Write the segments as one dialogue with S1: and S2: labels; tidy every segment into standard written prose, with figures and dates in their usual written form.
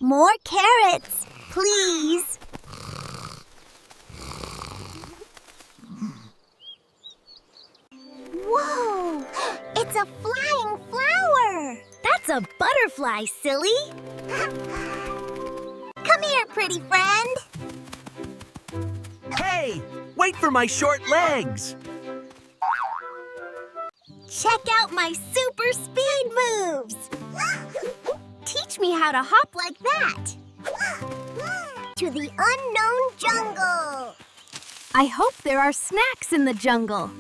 S1: More carrots, please. Whoa! It's a flying flower! That's a butterfly, silly! Come here, pretty friend!
S2: Hey! Wait for my short legs!
S1: Check out my super speed moves! Teach me how to hop like that! To the unknown jungle! I hope there are snacks in the jungle.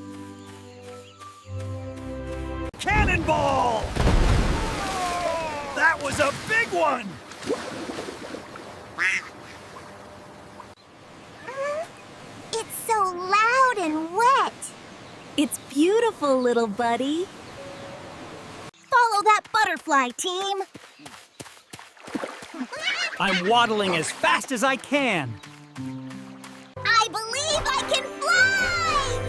S2: Cannonball! That was a big one!
S1: It's so loud and wet. It's beautiful, little buddy. Follow that butterfly, team.
S2: I'm waddling as fast as I can.
S1: I believe I can fly!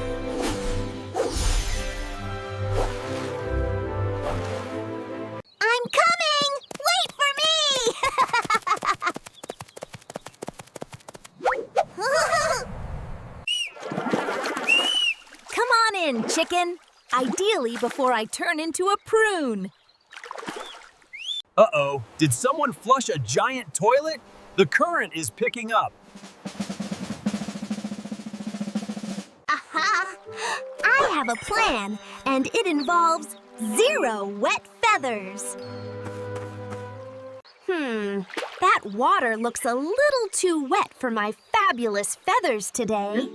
S1: I'm coming! Wait for me! Come on in, chicken. Ideally before I turn into a prune.
S2: Uh-oh, did someone flush a giant toilet? The current is picking up.
S1: Aha! I have a plan, and it involves 0 wet feathers. That water looks a little too wet for my fabulous feathers today.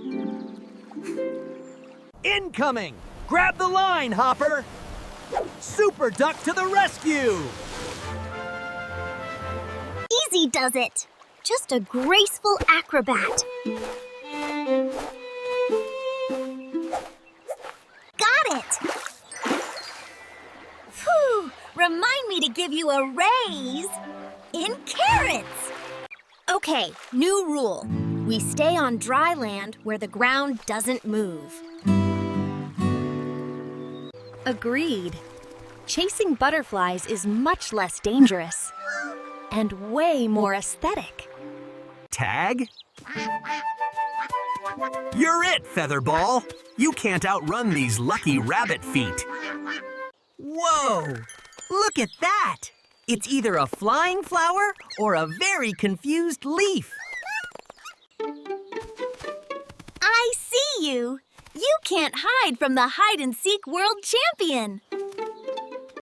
S2: Incoming! Grab the line, Hopper! Super Duck to the rescue!
S1: Easy does it. Just a graceful acrobat. Got it! Phew! Remind me to give you a raise in carrots. Okay, new rule. We stay on dry land where the ground doesn't move. Agreed. Chasing butterflies is much less dangerous and way more aesthetic.
S2: Tag? You're it, Featherball! You can't outrun these lucky rabbit feet.
S3: Whoa! Look at that! It's either a flying flower or a very confused leaf.
S1: I see you. You can't hide from the hide-and-seek world champion.